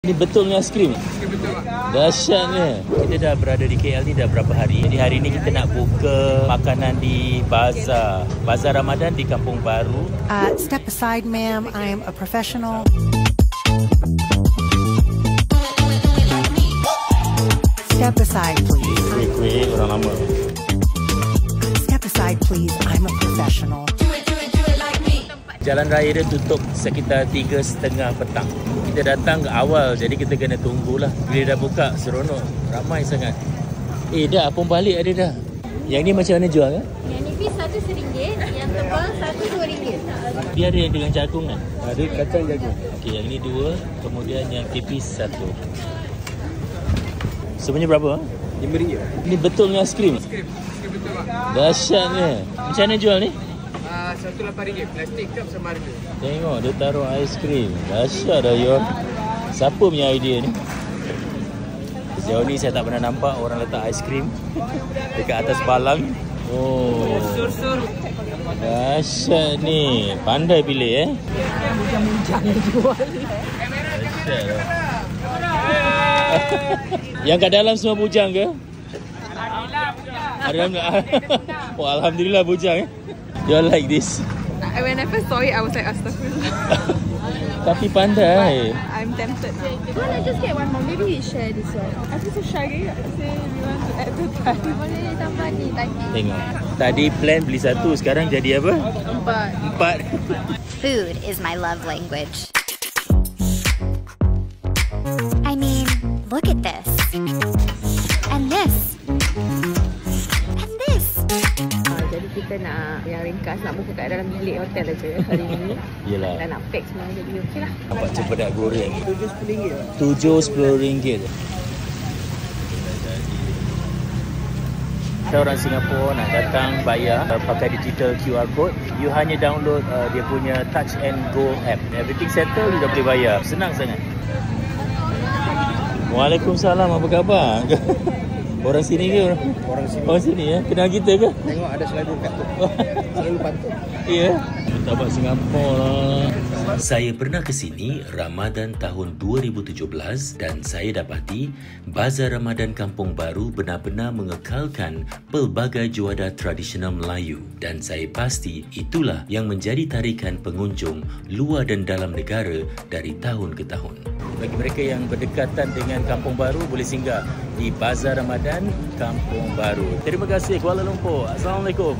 Ini betul ni aiskrim? Betul Pak. Dahsyatnya. Kita dah berada di KL ni dah berapa hari. Jadi hari ni kita nak buka makanan di Bazar Ramadan di Kampung Baru. Step aside, ma'am. I'm a professional. Step aside, please. Kuih-kuih orang lama. Step aside, please. I'm a professional. Jalan raya dia tutup sekitar 3:30 petang. Kita datang awal, jadi kita kena tunggulah. Bila dah buka, seronok. Ramai sangat. Dah apung balik ada dah. Yang ni macam mana jual kan? Yang nipis satu RM1, yang tebal satu RM2. Dia ada yang dengan jagung kan? Ada kacang jagung. Okey, yang ni 2, kemudian yang tipis 1. Sebenarnya berapa? RM5. Ini betul ni aiskrim? Aiskrim betul Pak. Dahsyatnya. Macam mana jual ni? RM1.8. Plastik cup sama harga. Tengok dia taruh aiskrim. Dahsyat dah you. Siapa punya idea ni? Sejauh ni saya tak pernah nampak orang letak aiskrim dekat atas palang. Oh. Dahsyat ni. Pandai pilih Bujang-bujang dia jual. Dahsyat dah. Yang kat dalam semua bujang ke? Alhamdulillah bujang. Oh, alhamdulillah bujang You all like this? When I first saw it, I was like, astaghfirullah. Tapi pandai. I'm tempted now. Why not just get one more? Maybe we share this one. Aku so shy ke? Say we want to add the time. Boleh tambah ni tadi. Tengok. Tadi plan beli 1, sekarang jadi apa? 4. Food is my love language. I mean, look at this. And this. And this. Jadi kita nak yang ringkas, nak buka kat dalam bilik hotel aja hari ni. Yelah. Dan nak pack semua jadi okey lah. Nampak cempedak goreng. RM7.10. RM7-10. Kita orang Singapura nak datang bayar pakai digital QR code. You hanya download dia punya Touch and Go app. Everything settle, you dah boleh bayar. Senang sangat. Waalaikumsalam, apa khabar? Orang sini ke? Orang sini ya? Kenal kita ke? Tengok ada selalu kat tu. Selalu pantun. Ya. Tak buat Singapura lah. Saya pernah ke sini Ramadan tahun 2017 dan saya dapati Bazar Ramadan Kampung Baru benar-benar mengekalkan pelbagai juada tradisional Melayu dan saya pasti itulah yang menjadi tarikan pengunjung luar dan dalam negara dari tahun ke tahun. Bagi mereka yang berdekatan dengan Kampung Baru boleh singgah di Bazar Ramadan Kampung Baru. Terima kasih Kuala Lumpur. Assalamualaikum.